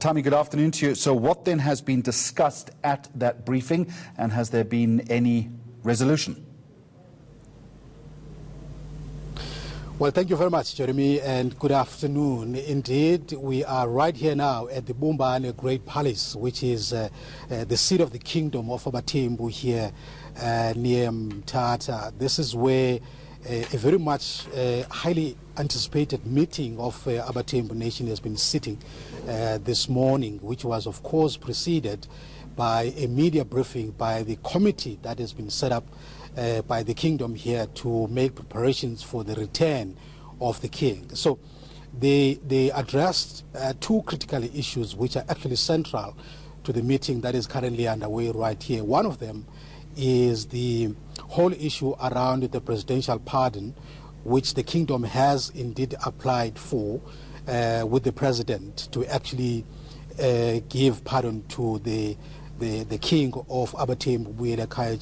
Tommy, good afternoon to you. So what then has been discussed at that briefing, and has there been any resolution? Well, thank you very much, Jeremy, and good afternoon. Indeed, we are right here now at the Bumbane Great Palace, which is the seat of the kingdom of AbaThembu here near Mthatha. This is where a very much highly anticipated meeting of AbaThembu Nation has been sitting this morning, which was, of course, preceded by a media briefing by the committee that has been set up by the kingdom here to make preparations for the return of the king. So they addressed two critical issues which are actually central to the meeting that is currently underway right here. One of them is the whole issue around the presidential pardon, which the kingdom has indeed applied for with the president to actually give pardon to the king of AbaThembu, Buyelekhaya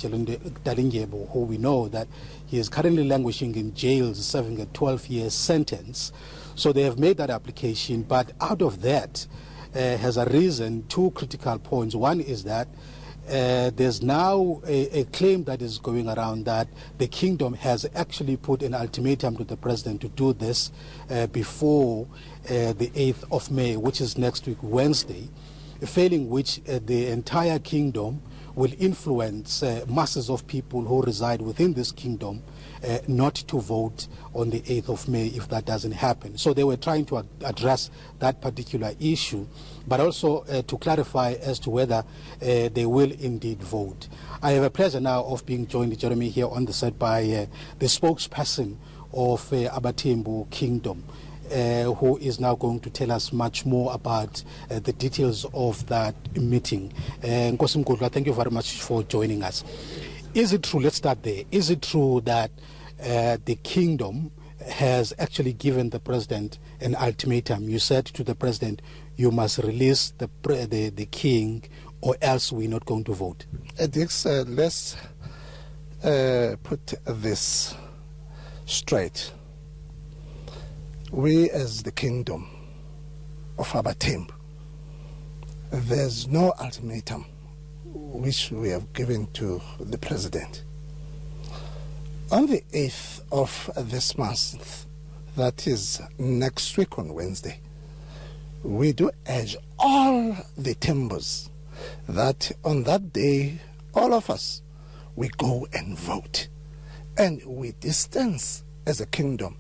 Dalindyebo, who we know that he is currently languishing in jail, serving a 12-year sentence. So they have made that application, but out of that has arisen two critical points. One is that there's now a claim that is going around that the kingdom has actually put an ultimatum to the president to do this before the 8th of May, which is next week, Wednesday, failing which the entire kingdom will influence masses of people who reside within this kingdom not to vote on the 8th of May if that doesn't happen. So they were trying to address that particular issue, but also to clarify as to whether they will indeed vote. I have a pleasure now of being joined, Jeremy, here on the set by the spokesperson of AbaThembu Kingdom, who is now going to tell us much more about the details of that meeting. Nkosi Mgudlwa, thank you very much for joining us. Is it true, let's start there, is it true that the kingdom has actually given the president an ultimatum? You said to the president, you must release the king or else we're not going to vote. Dix, let's put this straight. We as the kingdom of AbaThembu, there's no ultimatum which we have given to the president. On the 8th of this month, that is next week on Wednesday, we do urge all the Thembus that on that day, all of us, we go and vote. And we distance as a kingdom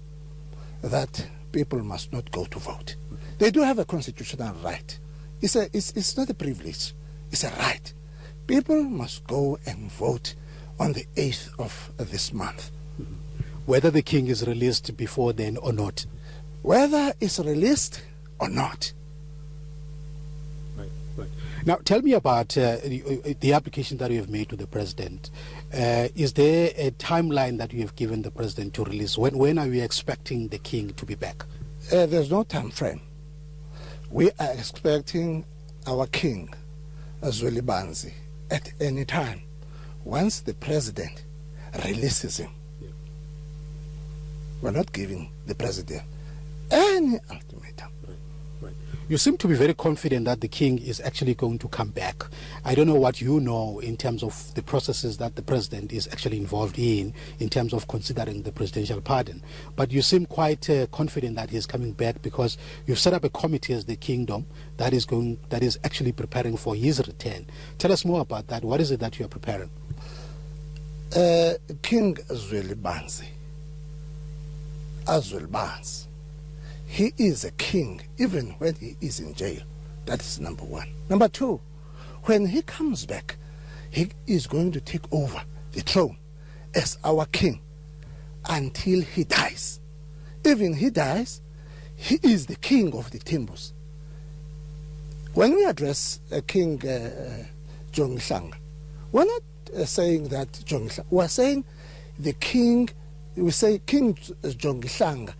that people must not go to vote. They do have a constitutional right. It's not a privilege, it's a right. People must go and vote on the 8th of this month. Whether the king is released before then or not? Whether it's released or not. Right. Now, tell me about the application that you have made to the president. Is there a timeline that you have given the president to release? When are we expecting the king to be back? There's no time frame. We are expecting our king, Zweli Banzi, at any time, once the president releases him. Yeah. We're not giving the president any ultimatum. Right. You seem to be very confident that the king is actually going to come back. I don't know what you know in terms of the processes that the president is actually involved in terms of considering the presidential pardon. But you seem quite confident that he's coming back because you've set up a committee as the kingdom that is actually preparing for his return. Tell us more about that. What is it that you are preparing? King Zweli Banzi, he is a king even when he is in jail. That is number one. Number two, when he comes back, he is going to take over the throne as our king until he dies. Even he dies, he is the king of the Thembus. When we address King Jongihlanga, we're not saying that Jongihlanga, we're saying the king, we say King Jongihlanga,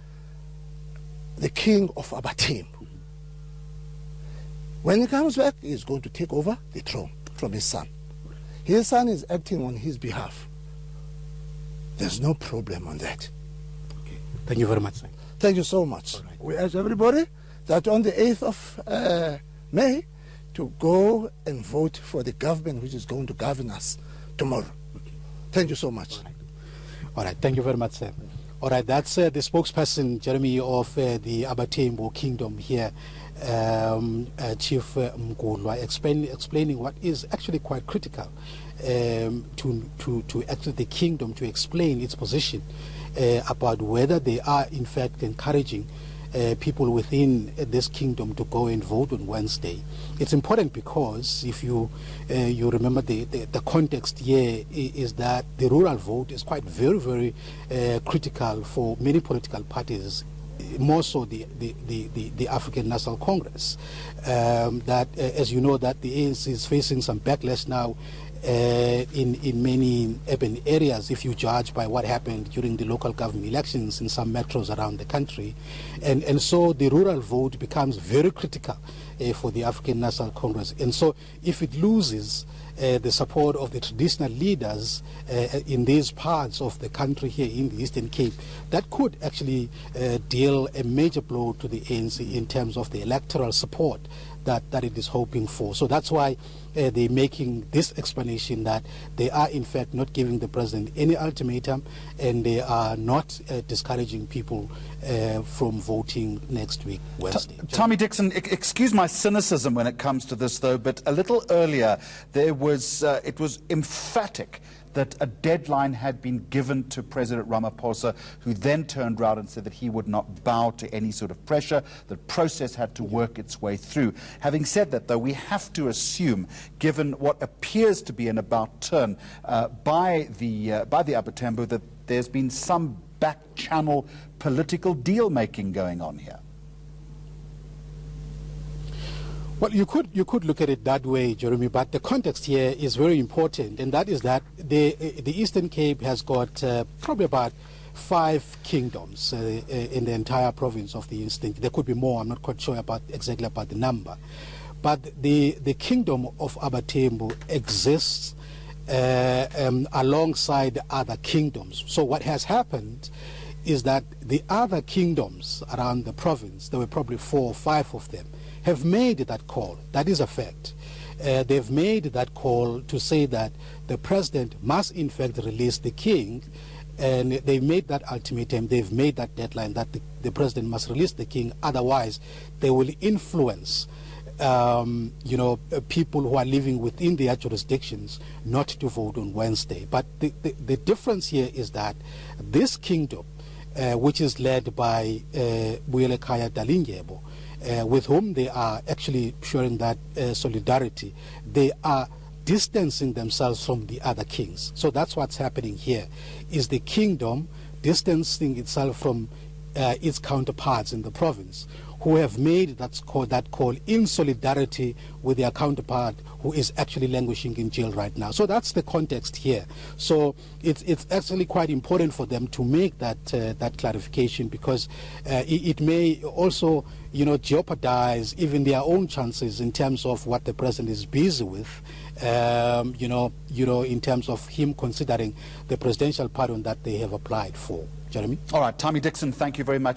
the king of AbaThembu. When he comes back, he is going to take over the throne from his son. His son is acting on his behalf. There's no problem on that. Okay. Thank you very much. Thank you so much. Right. We urge everybody that on the 8th of May to go and vote for the government which is going to govern us tomorrow. Thank you so much. All right, thank you very much, sir. All right, that's the spokesperson, Jeremy, of the AbaThembu Kingdom here, Chief Mgulwa, explaining what is actually quite critical to actually the kingdom to explain its position about whether they are in fact encouraging people within this kingdom to go and vote on Wednesday. It's important because if you remember the context here is that the rural vote is quite very critical for many political parties, more so the African National Congress. That as you know, that the ANC is facing some backlash now in many urban areas, if you judge by what happened during the local government elections in some metros around the country. And so the rural vote becomes very critical for the African National Congress. And so if it loses the support of the traditional leaders in these parts of the country here in the Eastern Cape, that could actually deal a major blow to the ANC in terms of the electoral support that it is hoping for. So that's why they're making this explanation that they are in fact not giving the president any ultimatum, and they are not discouraging people from voting next week, Wednesday. Tommy Dixon, excuse my cynicism when it comes to this, though, but a little earlier there was it was emphatic that a deadline had been given to President Ramaphosa, who then turned around and said that he would not bow to any sort of pressure. The process had to work its way through. Having said that, though, we have to assume, given what appears to be an about turn by the AbaThembu, that there's been some back-channel political deal-making going on here. Well, you could look at it that way, Jeremy, but the context here is very important, and that is that the Eastern Cape has got probably about 5 kingdoms in the entire province of the Eastern Cape. There could be more, I'm not quite sure exactly about the number. But the kingdom of AbaThembu exists alongside other kingdoms. So what has happened is that the other kingdoms around the province, there were probably 4 or 5 of them, have made that call. That is a fact. They've made that call to say that the president must in fact release the king, and they made that ultimatum, they've made that deadline that the president must release the king, otherwise they will influence people who are living within their jurisdictions not to vote on Wednesday. But the difference here is that this kingdom, which is led by Buyelekhaya Dalindyebo, with whom they are actually showing that solidarity, they are distancing themselves from the other kings. So that's what's happening here, is the kingdom distancing itself from its counterparts in the province, who have made that call in solidarity with their counterpart who is actually languishing in jail right now. So that's the context here. So it's actually quite important for them to make that clarification, because it may also jeopardize even their own chances in terms of what the president is busy with, in terms of him considering the presidential pardon that they have applied for. Jeremy? All right, Tommy Dixon, thank you very much.